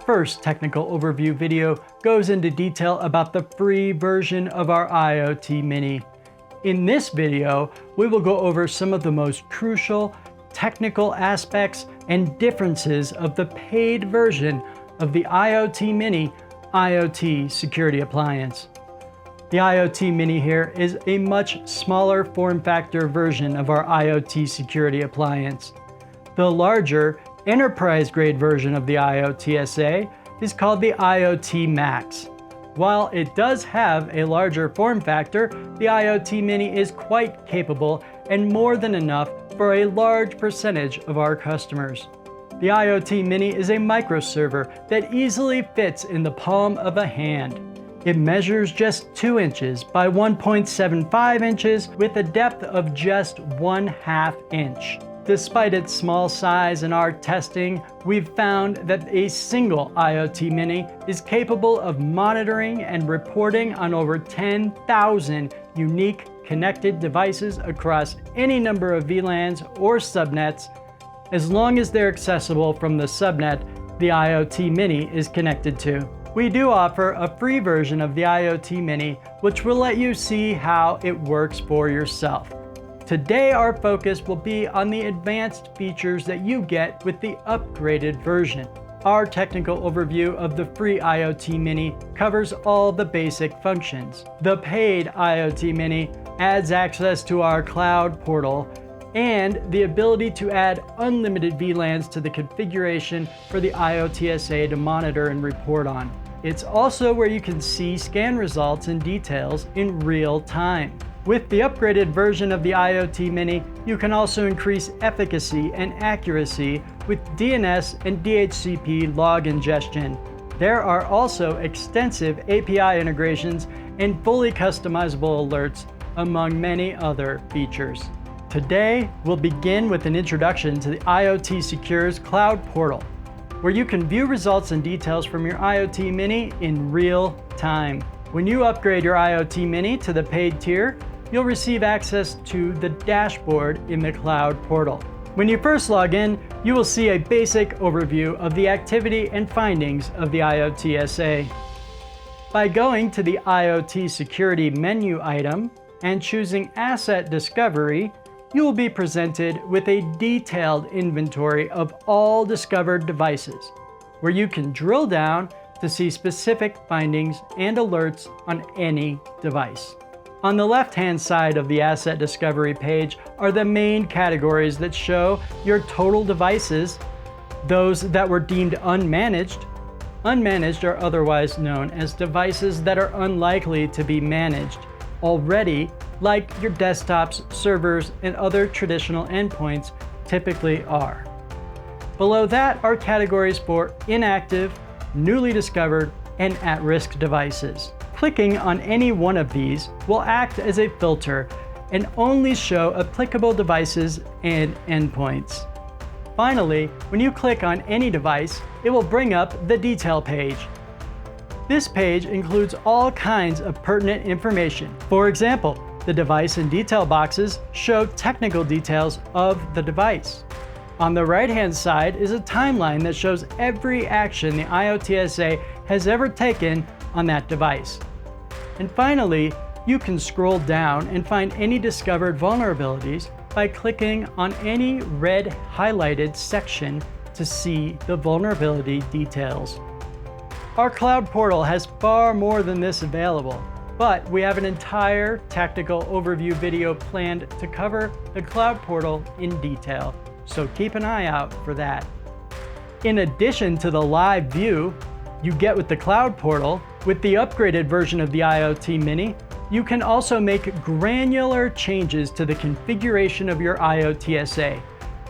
first technical overview video goes into detail about the free version of our IoT-mini. In this video, we will go over some of the most crucial technical aspects and differences of the paid version of the IoT-mini IoT security appliance. The IoT-mini here is a much smaller form factor version of our IoT security appliance. The larger enterprise-grade version of the IoT-SA is called the IoT Max. While it does have a larger form factor, the IoT-mini is quite capable and more than enough for a large percentage of our customers. The IoT-mini is a microserver that easily fits in the palm of a hand. It measures just 2 inches by 1.75 inches with a depth of just 1/2 inch. Despite its small size in our testing, we've found that a single IoT-mini is capable of monitoring and reporting on over 10,000 unique connected devices across any number of VLANs or subnets. As long as they're accessible from the subnet the IoT-mini is connected to. We do offer a free version of the IoT-mini, which will let you see how it works for yourself. Today, our focus will be on the advanced features that you get with the upgraded version. Our technical overview of the free IoT-mini covers all the basic functions. The paid IoT-mini adds access to our cloud portal and the ability to add unlimited VLANs to the configuration for the IoT-SA to monitor and report on. It's also where you can see scan results and details in real time. With the upgraded version of the IoT-mini, you can also increase efficacy and accuracy with DNS and DHCP log ingestion. There are also extensive API integrations and fully customizable alerts, among many other features. Today, we'll begin with an introduction to the IoT Secure's Cloud Portal, where you can view results and details from your IoT-mini in real time. When you upgrade your IoT-mini to the paid tier, you'll receive access to the dashboard in the Cloud Portal. When you first log in, you will see a basic overview of the activity and findings of the IoT-SA. By going to the IoT Security menu item and choosing Asset Discovery, you will be presented with a detailed inventory of all discovered devices, where you can drill down to see specific findings and alerts on any device. On the left-hand side of the Asset Discovery page are the main categories that show your total devices, those that were deemed unmanaged. Unmanaged are otherwise known as devices that are unlikely to be managed already, like your desktops, servers, and other traditional endpoints typically are. Below that are categories for inactive, newly discovered, and at-risk devices. Clicking on any one of these will act as a filter and only show applicable devices and endpoints. Finally, when you click on any device, it will bring up the detail page. This page includes all kinds of pertinent information. For example, the device and detail boxes show technical details of the device. On the right-hand side is a timeline that shows every action the IoT-SA has ever taken on that device. And finally, you can scroll down and find any discovered vulnerabilities by clicking on any red highlighted section to see the vulnerability details. Our Cloud Portal has far more than this available, but we have an entire technical overview video planned to cover the Cloud Portal in detail, so keep an eye out for that. In addition to the live view you get with the Cloud Portal, with the upgraded version of the IoT-mini, you can also make granular changes to the configuration of your IoT-SA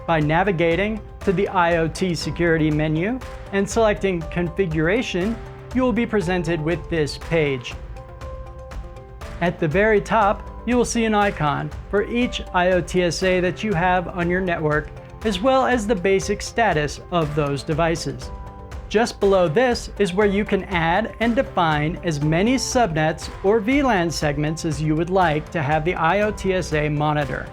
by navigating to the IoT Security menu and selecting Configuration. You will be presented with this page. At the very top, you will see an icon for each IoT-SA that you have on your network, as well as the basic status of those devices. Just below this is where you can add and define as many subnets or VLAN segments as you would like to have the IoT-SA monitor.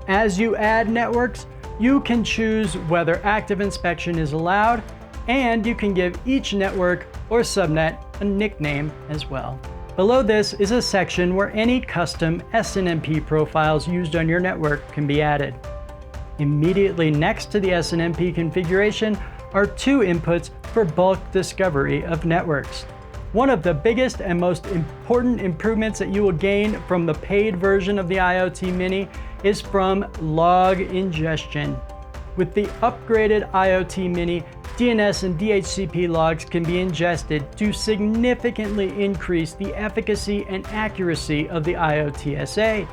As you add networks, you can choose whether active inspection is allowed And you can give each network or subnet a nickname as well. Below this is a section where any custom SNMP profiles used on your network can be added. Immediately next to the SNMP configuration are two inputs for bulk discovery of networks. One of the biggest and most important improvements that you will gain from the paid version of the IoT-mini is from log ingestion. With the upgraded IoT-mini, DNS and DHCP logs can be ingested to significantly increase the efficacy and accuracy of the IoTSA.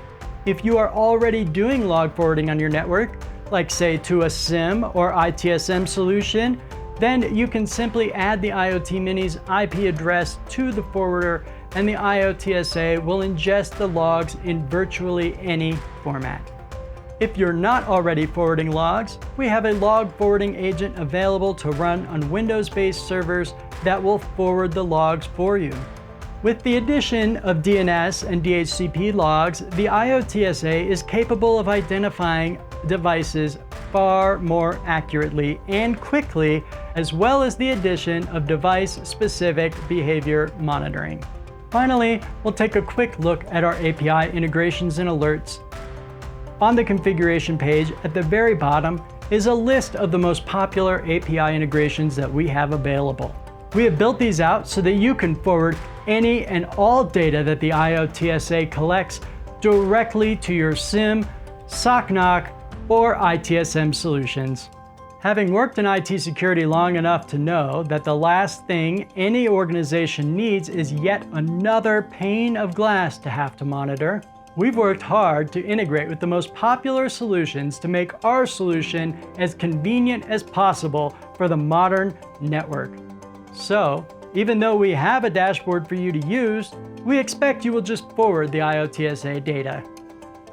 If you are already doing log forwarding on your network, like say to a SIM or ITSM solution, then you can simply add the IoT-mini's IP address to the forwarder and the IoTSA will ingest the logs in virtually any format. If you're not already forwarding logs, we have a log forwarding agent available to run on Windows-based servers that will forward the logs for you. With the addition of DNS and DHCP logs, the IoTSA is capable of identifying devices far more accurately and quickly, as well as the addition of device-specific behavior monitoring. Finally, we'll take a quick look at our API integrations and alerts. On the configuration page at the very bottom is a list of the most popular API integrations that we have available. We have built these out so that you can forward any and all data that the IoTSA collects directly to your SIM, SOC/NOC, or ITSM solutions. Having worked in IT security long enough to know that the last thing any organization needs is yet another pane of glass to have to monitor, we've worked hard to integrate with the most popular solutions to make our solution as convenient as possible for the modern network. So, even though we have a dashboard for you to use, we expect you will just forward the IoTSA data.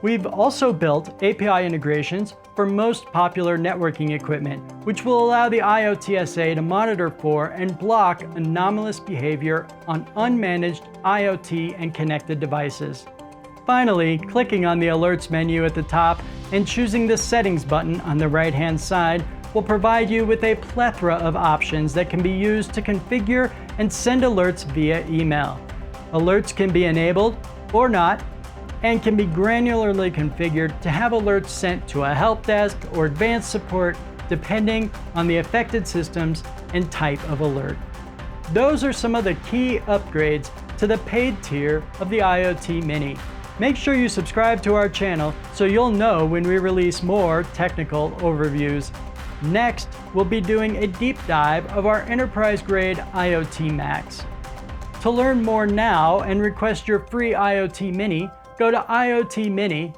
We've also built API integrations for most popular networking equipment, which will allow the IoTSA to monitor for and block anomalous behavior on unmanaged IoT and connected devices. Finally, clicking on the Alerts menu at the top and choosing the Settings button on the right-hand side will provide you with a plethora of options that can be used to configure and send alerts via email. Alerts can be enabled or not, and can be granularly configured to have alerts sent to a help desk or advanced support depending on the affected systems and type of alert. Those are some of the key upgrades to the paid tier of the IoT-mini. Make sure you subscribe to our channel so you'll know when we release more technical overviews. Next, we'll be doing a deep dive of our enterprise-grade IoT Max. To learn more now and request your free IoT-mini, go to IoT-mini.io.